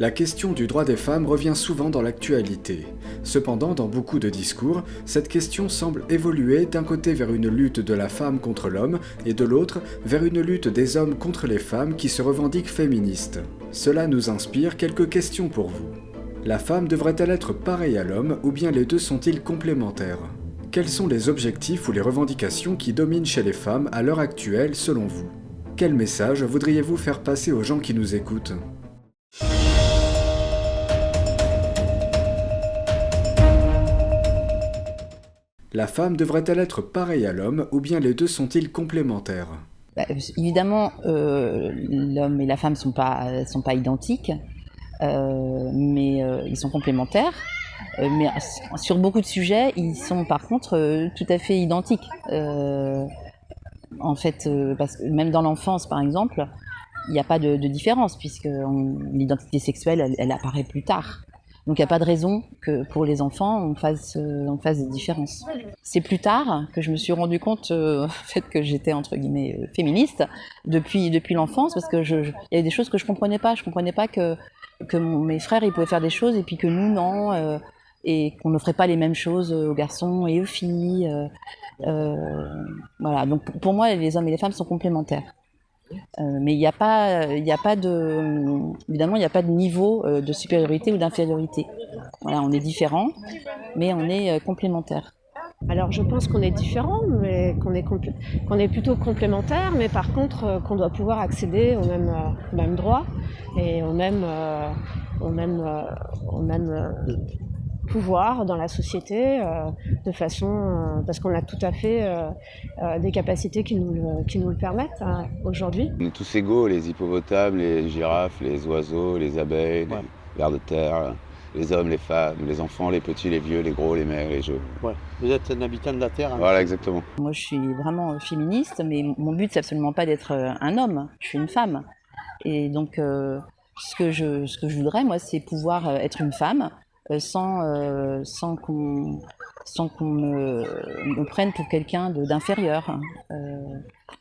La question du droit des femmes revient souvent dans l'actualité. Cependant, dans beaucoup de discours, cette question semble évoluer d'un côté vers une lutte de la femme contre l'homme et de l'autre vers une lutte des hommes contre les femmes qui se revendiquent féministes. Cela nous inspire quelques questions pour vous. La femme devrait-elle être pareille à l'homme ou bien les deux sont-ils complémentaires ? Quels sont les objectifs ou les revendications qui dominent chez les femmes à l'heure actuelle selon vous ? Quel message voudriez-vous faire passer aux gens qui nous écoutent ? La femme devrait-elle être pareille à l'homme ou bien les deux sont-ils complémentaires ? Évidemment, l'homme et la femme sont pas identiques, mais ils sont complémentaires. Mais sur beaucoup de sujets, ils sont par contre tout à fait identiques. En fait, parce que même dans l'enfance, par exemple, il n'y a pas de différence puisque l'identité sexuelle, elle apparaît plus tard. Donc il n'y a pas de raison que pour les enfants on fasse des différences. C'est plus tard que je me suis rendu compte fait que j'étais entre guillemets féministe depuis l'enfance parce que il y avait des choses que je comprenais pas. Je comprenais pas que mes frères ils pouvaient faire des choses et puis que nous non, et qu'on ne ferait pas les mêmes choses aux garçons et aux filles. Voilà. Donc pour moi les hommes et les femmes sont complémentaires. Mais il n'y a pas évidemment, il n'y a pas de niveau de supériorité ou d'infériorité. Voilà, on est différents, mais on est complémentaires. Alors je pense qu'on est différents, mais qu'on est plutôt complémentaires, mais par contre qu'on doit pouvoir accéder aux mêmes droits et aux mêmes pouvoir dans la société de façon parce qu'on a tout à fait des capacités qui nous le permettent aujourd'hui. On est tous égaux, les hippopotames, les girafes, les oiseaux, les abeilles, les vers de terre, les hommes, les femmes, les enfants, les petits, les vieux, les gros, les maigres, les jeunes. Ouais. Vous êtes un habitant de la Terre. Hein. Voilà, exactement. Moi je suis vraiment féministe, mais mon but c'est absolument pas d'être un homme, je suis une femme. Et donc ce que je voudrais moi c'est pouvoir être une femme sans qu'on me prenne pour quelqu'un d'inférieur.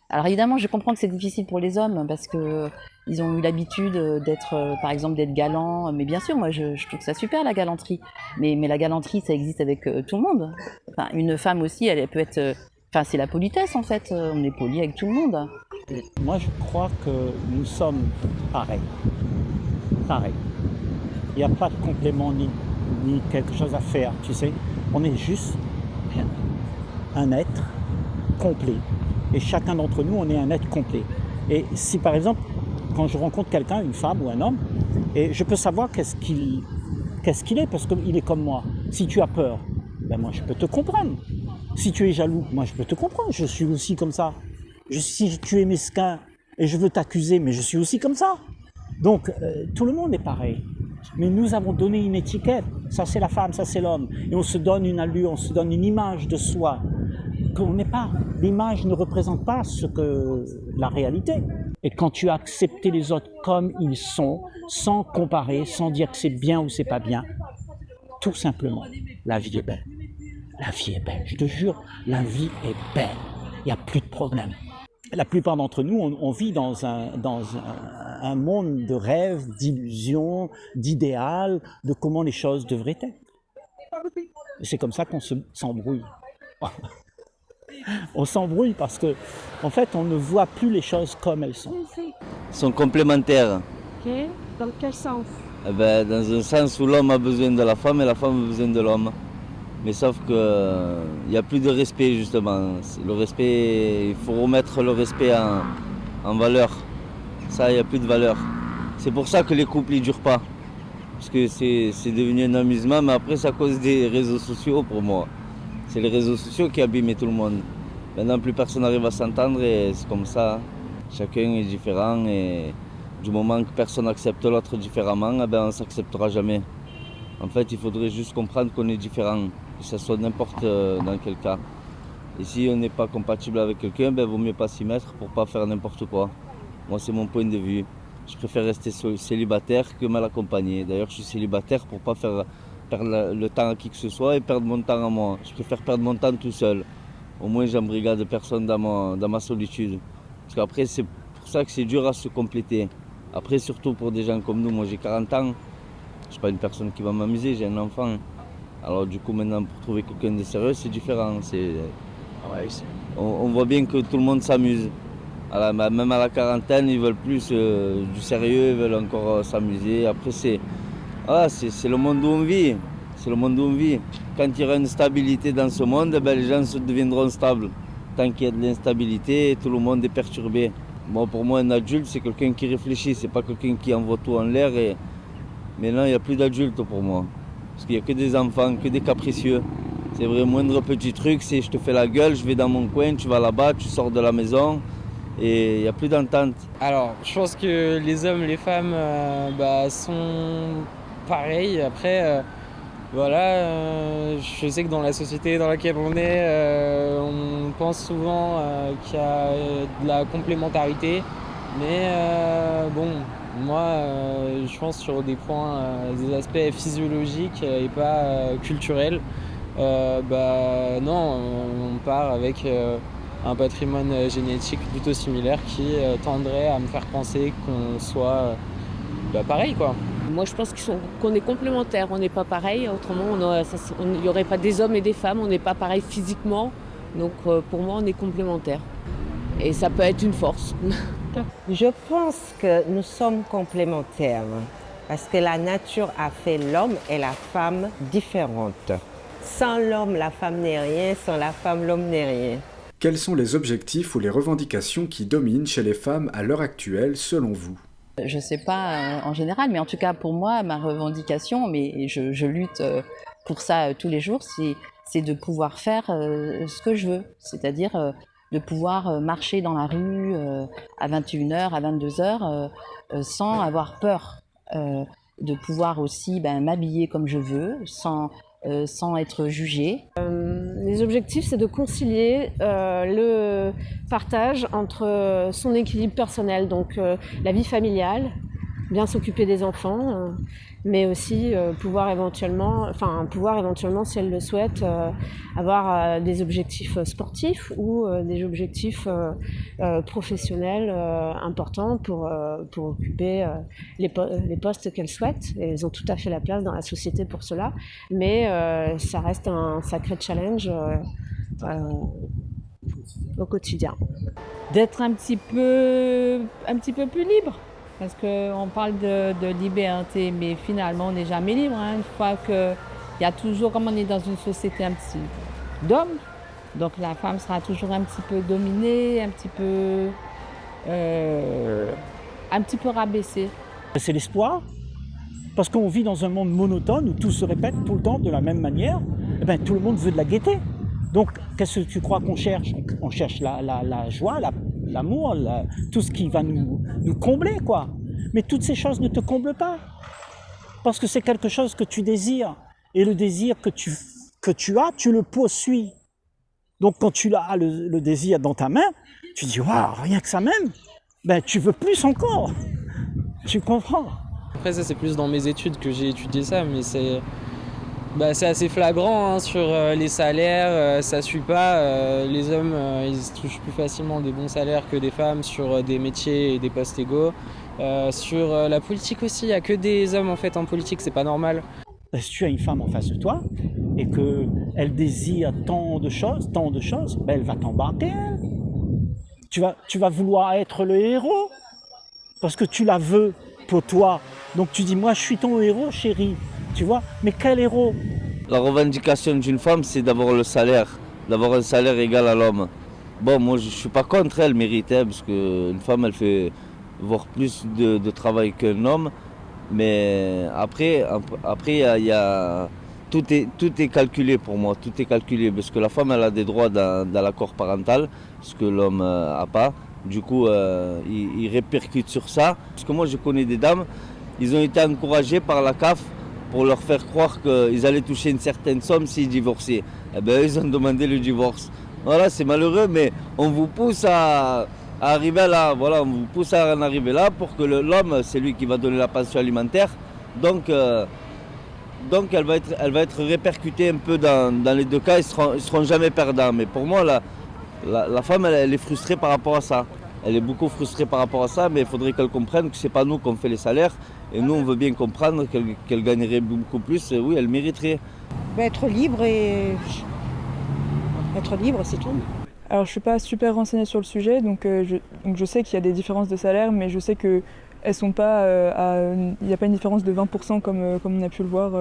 Alors évidemment, je comprends que c'est difficile pour les hommes parce que ils ont eu l'habitude d'être, par exemple, d'être galants. Mais bien sûr, moi, je trouve ça super la galanterie. Mais la galanterie, ça existe avec tout le monde. Enfin, une femme aussi, elle peut être. Enfin, c'est la politesse en fait. On est poli avec tout le monde. Moi, je crois que nous sommes pareils. Pareils. Il n'y a pas de complément ni quelque chose à faire, tu sais. On est juste un être complet. Et chacun d'entre nous, on est un être complet. Et si par exemple, quand je rencontre quelqu'un, une femme ou un homme, et je peux savoir qu'est-ce qu'il est, parce qu'il est comme moi. Si tu as peur, ben moi je peux te comprendre. Si tu es jaloux, moi je peux te comprendre, je suis aussi comme ça. Si tu es mesquin et je veux t'accuser, mais je suis aussi comme ça. Donc tout le monde est pareil. Mais nous avons donné une étiquette, ça c'est la femme, ça c'est l'homme. Et on se donne une allure, on se donne une image de soi qu'on n'est pas. L'image ne représente pas ce que la réalité. Et quand tu as accepté les autres comme ils sont, sans comparer, sans dire que c'est bien ou c'est pas bien, tout simplement, la vie est belle. La vie est belle, je te jure, la vie est belle. Il n'y a plus de problème. La plupart d'entre nous, on vit dans un monde de rêves, d'illusions, d'idéal, de comment les choses devraient être. Et c'est comme ça qu'on s'embrouille. On s'embrouille parce que, en fait, on ne voit plus les choses comme elles sont. Ils sont complémentaires. Ok. Dans quel sens ? Dans un sens où l'homme a besoin de la femme et la femme a besoin de l'homme. Mais sauf qu'il n'y a plus de respect justement. Le respect, il faut remettre le respect en valeur. Ça, il n'y a plus de valeur. C'est pour ça que les couples ne durent pas. Parce que c'est devenu un amusement, mais après c'est à cause des réseaux sociaux pour moi. C'est les réseaux sociaux qui abîment tout le monde. Maintenant plus personne n'arrive à s'entendre et c'est comme ça. Chacun est différent et du moment que personne n'accepte l'autre différemment, on ne s'acceptera jamais. En fait, il faudrait juste comprendre qu'on est différent, que ce soit n'importe dans quel cas. Et si on n'est pas compatible avec quelqu'un, vaut mieux pas s'y mettre pour pas faire n'importe quoi. Moi, c'est mon point de vue. Je préfère rester célibataire que mal accompagné. D'ailleurs, je suis célibataire pour pas faire perdre le temps à qui que ce soit et perdre mon temps à moi. Je préfère perdre mon temps tout seul. Au moins, j'embrigade personne dans ma solitude. Parce qu'après, c'est pour ça que c'est dur à se compléter. Après, surtout pour des gens comme nous, moi j'ai 40 ans, je ne suis pas une personne qui va m'amuser, j'ai un enfant. Alors du coup maintenant pour trouver quelqu'un de sérieux c'est différent. On voit bien que tout le monde s'amuse. Même à la quarantaine ils veulent plus du sérieux, ils veulent encore s'amuser. Après c'est le monde où on vit. C'est le monde où on vit. Quand il y aura une stabilité dans ce monde, les gens deviendront stables. Tant qu'il y a de l'instabilité, tout le monde est perturbé. Bon, pour moi un adulte c'est quelqu'un qui réfléchit, c'est pas quelqu'un qui envoie tout en l'air. Maintenant il n'y a plus d'adultes pour moi. Parce qu'il n'y a que des enfants, que des capricieux. C'est vrai, moindre petit truc, c'est je te fais la gueule, je vais dans mon coin, tu vas là-bas, tu sors de la maison et il n'y a plus d'entente. Alors, je pense que les hommes, les femmes sont pareils. Après, je sais que dans la société dans laquelle on est, on pense souvent qu'il y a de la complémentarité. Mais moi, je pense sur des points, des aspects physiologiques et pas culturels. Non, on part avec un patrimoine génétique plutôt similaire qui tendrait à me faire penser qu'on soit pareil, quoi. Moi, je pense qu'on est complémentaires, on n'est pas pareil. Autrement, il n'y aurait pas des hommes et des femmes, on n'est pas pareil physiquement. Donc, pour moi, on est complémentaires. Et ça peut être une force. Je pense que nous sommes complémentaires parce que la nature a fait l'homme et la femme différentes. Sans l'homme, la femme n'est rien, sans la femme, l'homme n'est rien. Quels sont les objectifs ou les revendications qui dominent chez les femmes à l'heure actuelle selon vous ? Je ne sais pas en général, mais en tout cas pour moi, ma revendication, mais je lutte pour ça tous les jours, c'est de pouvoir faire ce que je veux, c'est-à-dire de pouvoir marcher dans la rue à 21h, à 22h, sans avoir peur, de pouvoir aussi m'habiller comme je veux, sans être jugée. Les objectifs, c'est de concilier le partage entre son équilibre personnel, donc la vie familiale, bien s'occuper des enfants, mais aussi pouvoir éventuellement, si elle le souhaite, avoir des objectifs sportifs ou des objectifs professionnels importants pour occuper les postes qu'elle souhaite. Et elles ont tout à fait la place dans la société pour cela, mais ça reste un sacré challenge au quotidien. D'être un petit peu plus libre. Parce qu'on parle de liberté, mais finalement, on n'est jamais libre. Une fois qu'il y a toujours, comme on est dans une société un petit d'hommes, donc la femme sera toujours un petit peu dominée, un petit peu rabaissée. C'est l'espoir, parce qu'on vit dans un monde monotone où tout se répète tout le temps de la même manière. Tout le monde veut de la gaieté. Donc, qu'est-ce que tu crois qu'on cherche ? On cherche la joie, l'amour, tout ce qui va nous combler, quoi. Mais toutes ces choses ne te comblent pas. Parce que c'est quelque chose que tu désires. Et le désir que tu as, tu le poursuis. Donc, quand tu as le désir dans ta main, tu dis, waouh, rien que ça même, tu veux plus encore. Tu comprends ? Après, ça, c'est plus dans mes études que j'ai étudié ça, mais c'est assez flagrant sur les salaires, ça suit pas. Les hommes, ils touchent plus facilement des bons salaires que des femmes sur des métiers et des postes égaux. Sur la politique aussi, il n'y a que des hommes en fait en politique, c'est pas normal. Si tu as une femme en face de toi et qu'elle désire tant de choses, elle va t'embarquer. Tu vas vouloir être le héros parce que tu la veux pour toi. Donc tu dis, moi je suis ton héros chérie. Tu vois, mais quel héros ? La revendication d'une femme, c'est d'avoir le salaire, d'avoir un salaire égal à l'homme. Bon, moi, je ne suis pas contre elle, mérite, parce qu'une femme, elle fait voire plus de travail qu'un homme. Mais après tout est calculé pour moi, tout est calculé. Parce que la femme, elle a des droits dans l'accord parental, ce que l'homme n'a pas. Du coup, il répercute sur ça. Parce que moi, je connais des dames, ils ont été encouragés par la CAF pour leur faire croire qu'ils allaient toucher une certaine somme s'ils divorçaient. Ils ont demandé le divorce. Voilà, c'est malheureux, mais on vous pousse à arriver là. Voilà, on vous pousse à en arriver là pour que l'homme, c'est lui qui va donner la pension alimentaire. Donc elle va être répercutée un peu dans les deux cas, ils seront jamais perdants. Mais pour moi, la femme, elle est frustrée par rapport à ça. elle est beaucoup frustrée par rapport à ça, mais il faudrait qu'elle comprenne que c'est pas nous qu'on fait les salaires. Et nous, on veut bien comprendre qu'elle gagnerait beaucoup plus. Et oui, elle mériterait. Être libre, c'est tout. Alors je suis pas super renseignée sur le sujet, donc je sais qu'il y a des différences de salaire, mais je sais que elles sont pas il n'y a pas une différence de 20% comme on a pu le voir.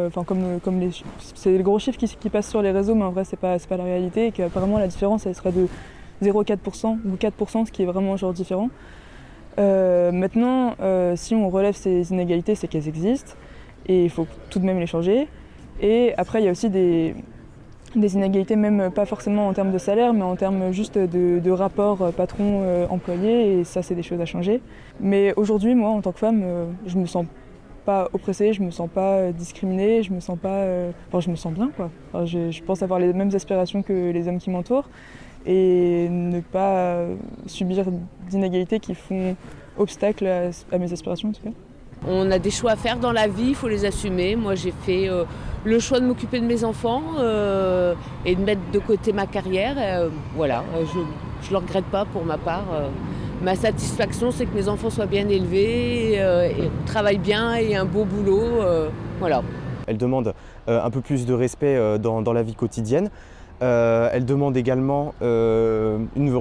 C'est les gros chiffres qui passent sur les réseaux, mais en vrai c'est pas la réalité, et qu'apparemment la différence elle serait de 0,4% ou 4%, ce qui est vraiment genre différent. Maintenant, si on relève ces inégalités, c'est qu'elles existent, et il faut tout de même les changer. Et après il y a aussi des inégalités, même pas forcément en termes de salaire, mais en termes juste de rapport patron-employé, et ça c'est des choses à changer. Mais aujourd'hui, moi en tant que femme, je me sens pas oppressée, je me sens pas discriminée, je me sens bien quoi. Je pense avoir les mêmes aspirations que les hommes qui m'entourent, et ne pas subir d'inégalités qui font obstacle à mes aspirations en tout cas. On a des choix à faire dans la vie, il faut les assumer. Moi j'ai fait le choix de m'occuper de mes enfants et de mettre de côté ma carrière. Voilà, je ne le regrette pas pour ma part. Ma satisfaction, c'est que mes enfants soient bien élevés, et travaillent bien et aient un beau boulot. Voilà. Elle demande un peu plus de respect dans la vie quotidienne. Elle demande également une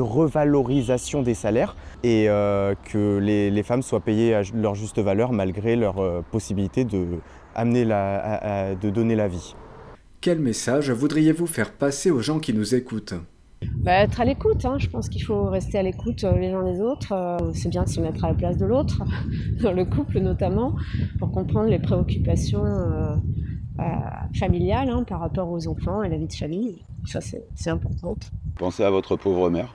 revalorisation des salaires, et que les femmes soient payées à leur juste valeur malgré leur possibilité de donner la vie. Quel message voudriez-vous faire passer aux gens qui nous écoutent ? Être à l'écoute, hein. Je pense qu'il faut rester à l'écoute les uns des autres. C'est bien de se mettre à la place de l'autre, dans le couple notamment, pour comprendre les préoccupations familiales, hein, par rapport aux enfants et la vie de famille. Ça, c'est important. Pensez à votre pauvre mère,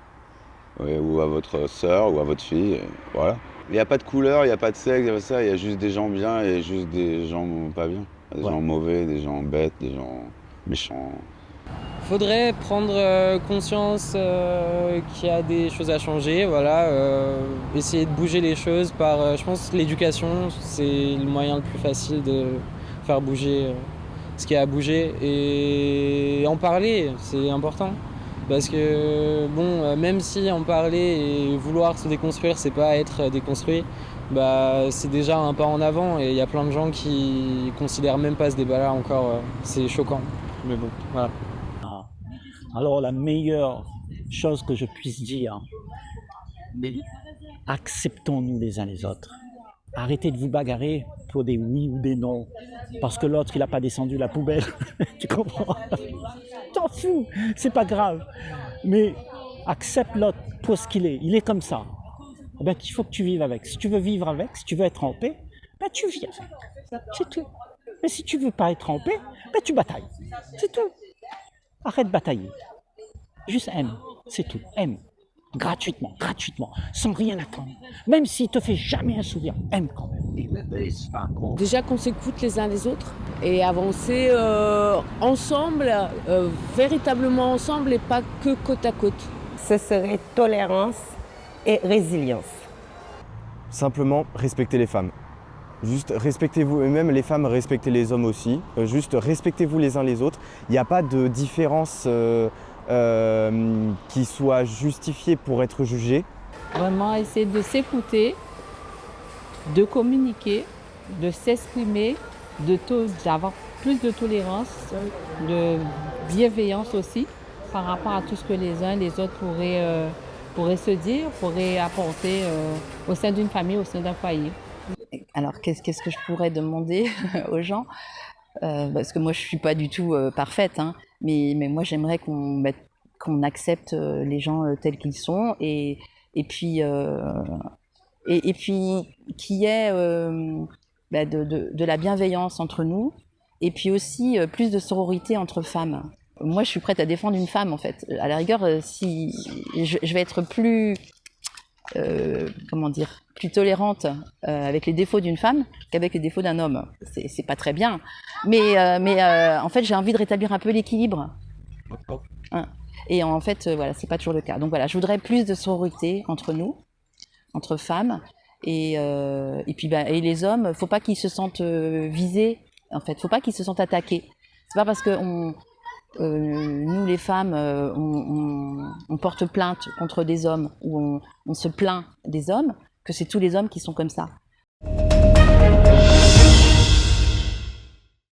ou à votre sœur, ou à votre fille. Voilà. Il n'y a pas de couleur, il n'y a pas de sexe, il y a juste des gens bien et juste des gens pas bien. Des gens mauvais, des gens bêtes, des gens méchants. Faudrait prendre conscience qu'il y a des choses à changer, voilà, essayer de bouger les choses par, je pense, l'éducation, c'est le moyen le plus facile de faire bouger ce qu'il y a à bouger, et en parler, c'est important. Parce que bon, même si en parler et vouloir se déconstruire, c'est pas être déconstruit, c'est déjà un pas en avant, et il y a plein de gens qui considèrent même pas ce débat-là encore, c'est choquant. Mais bon, voilà. Alors la meilleure chose que je puisse dire, acceptons-nous les uns les autres. Arrêtez de vous bagarrer pour des oui ou des non, parce que l'autre il n'a pas descendu la poubelle. Tu comprends? T'en fous, c'est pas grave. Mais accepte l'autre pour ce qu'il est. Il est comme ça. Il faut que tu vives avec. Si tu veux vivre avec, si tu veux être en paix, tu vis avec. C'est tout. Mais si tu veux pas être en paix, tu batailles. C'est tout. Arrête de batailler. Juste aime, c'est tout. Aime. Gratuitement, sans rien attendre. Même s'il te fait jamais un sourire, aime quand même. Déjà qu'on s'écoute les uns les autres et avancer ensemble, véritablement ensemble, et pas que côte à côte. Ce serait tolérance et résilience. Simplement, respectez les femmes. Juste respectez-vous, et même les femmes, respectez les hommes aussi. Juste respectez-vous les uns les autres. Il n'y a pas de différence qui soit justifiée pour être jugée. Vraiment essayer de s'écouter, de communiquer, de s'exprimer, d'avoir plus de tolérance, de bienveillance aussi par rapport à tout ce que les uns et les autres pourraient se dire, pourraient apporter au sein d'une famille, au sein d'un foyer. Alors, qu'est-ce que je pourrais demander aux gens ? Parce que moi, je ne suis pas du tout parfaite, hein, mais moi, j'aimerais qu'on accepte les gens tels qu'ils sont, et puis qu'il y ait de la bienveillance entre nous, et puis aussi plus de sororité entre femmes. Moi, je suis prête à défendre une femme, en fait. À la rigueur, si je vais être plus... plus tolérante avec les défauts d'une femme qu'avec les défauts d'un homme. C'est pas très bien. Mais en fait, j'ai envie de rétablir un peu l'équilibre. Hein. Et en fait, voilà, c'est pas toujours le cas. Donc voilà, je voudrais plus de sororité entre nous, entre femmes. Et puis et les hommes, faut pas qu'ils se sentent visés, en fait. Faut pas qu'ils se sentent attaqués. C'est pas parce qu'on nous les femmes, on porte plainte contre des hommes ou on se plaint des hommes, que c'est tous les hommes qui sont comme ça.